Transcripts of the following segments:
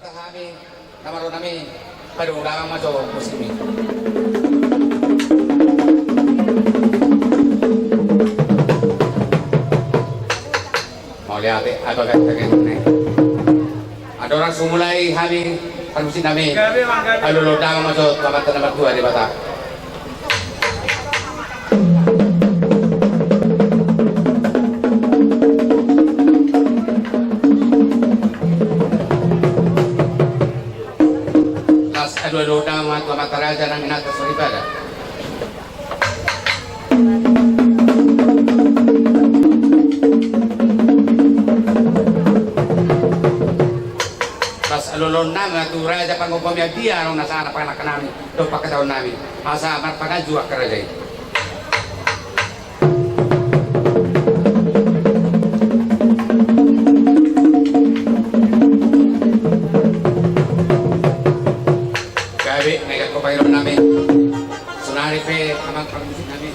kami, namaro nami, padurang maso musim ini. Mau lihat apa kata ini? Ada orang sumulai kami permusim kami. Aduh lo dah masuk kamar nomor 2 di Batak. Aduh dah masuk mataraja nang inatas ibadah. Lulun namin at raja pangupamya dia nung nasa anak anak namin doon pagkataon namin asa amat pagkajuak karajay gabi nagat ko payron namin sunari pe amang pagmusik namin.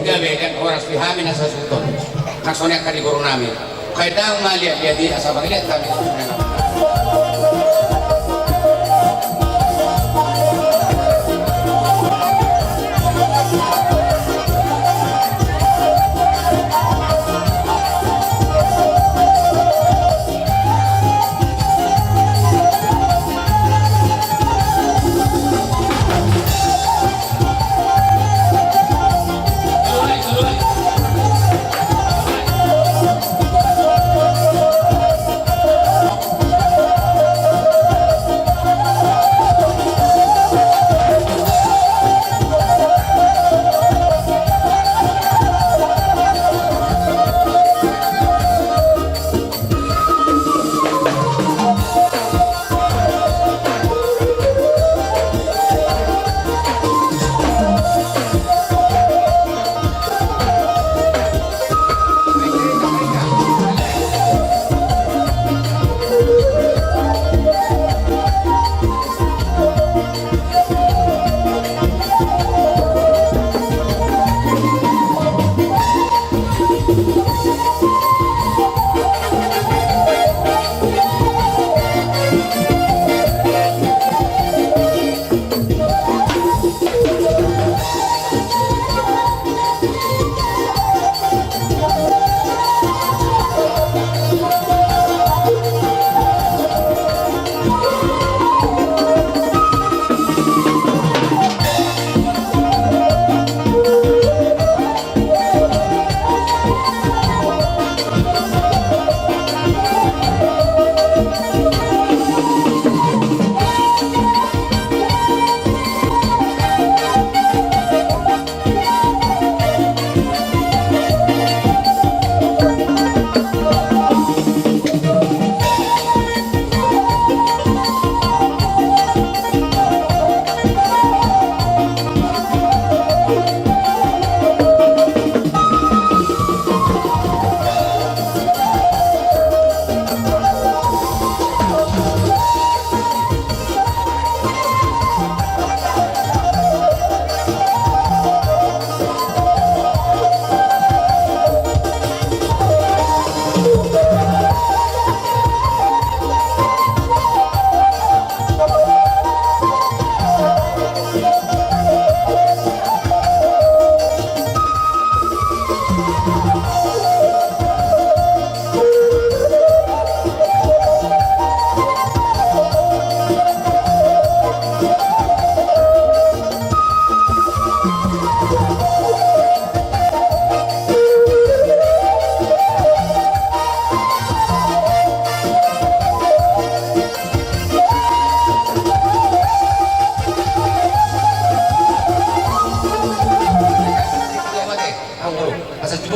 Gabi kan oras pihamin sa sultan. Naksonya kadi guru namin. Kaya daw malihat dia di asa bagian kami.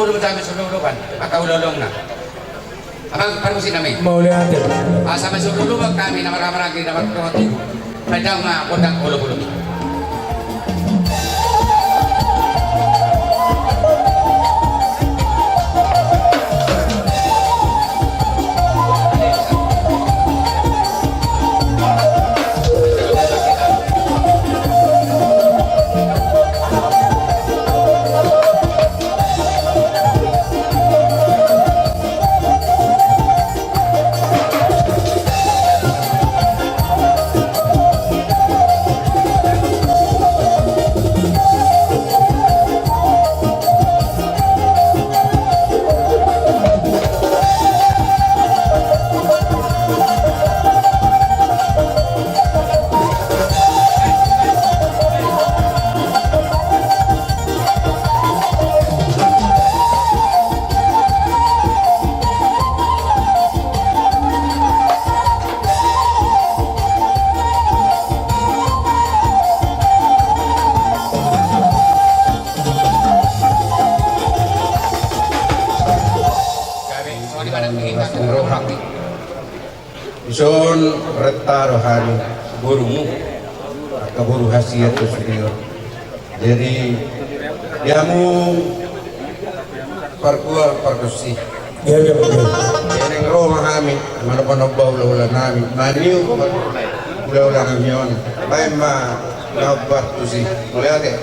puro kami sululuban, pagkaulolong na. Abang parusin namin. Mauliate. Sa masululuban kami na marami na magkakatubo. May daw mga kundang ulo-ulo. Ison reta rohani Burumu. kaburu hasiat superior. Jadi yamu parkuar parkusi. Yang Roma kami mana panobau ulah nami maniu ulah namion. Baik ma nabat tu sih. Melihat ya.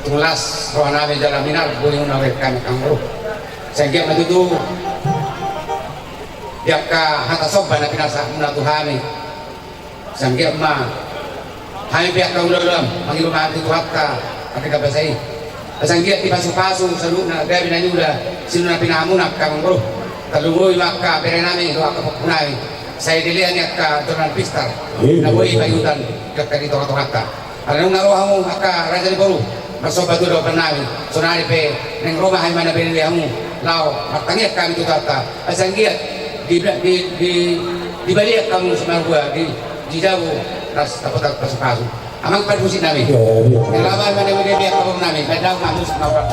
Tulas roh nabi jalan minar boleh menawar kami kanguru. Sehingga itu dia ka hata sobat na pinasa muna Tuhani. Sehingga ma hai pihak kau dalam manggil maaf itu hatta ketika basai. Sehingga di pasu-pasu saluna dia binanyuda sinuna pinamunak kanguru. Talungoy maka perenami doa kepunai. Saya dilihat ka donan pistar. Naboy payudan kakadito hatta. Ano narohamu maka raja di baru. Masobat itu doa nabi, sonari pe neng rumah hai mana beli kamu, lau martangiat kami itu tata, asanggiat di balik kamu semua gua di jauh ras dapat pasu. Amang perbusi nabi, yang lama mana beli dia kamu nabi, pedang kamu semua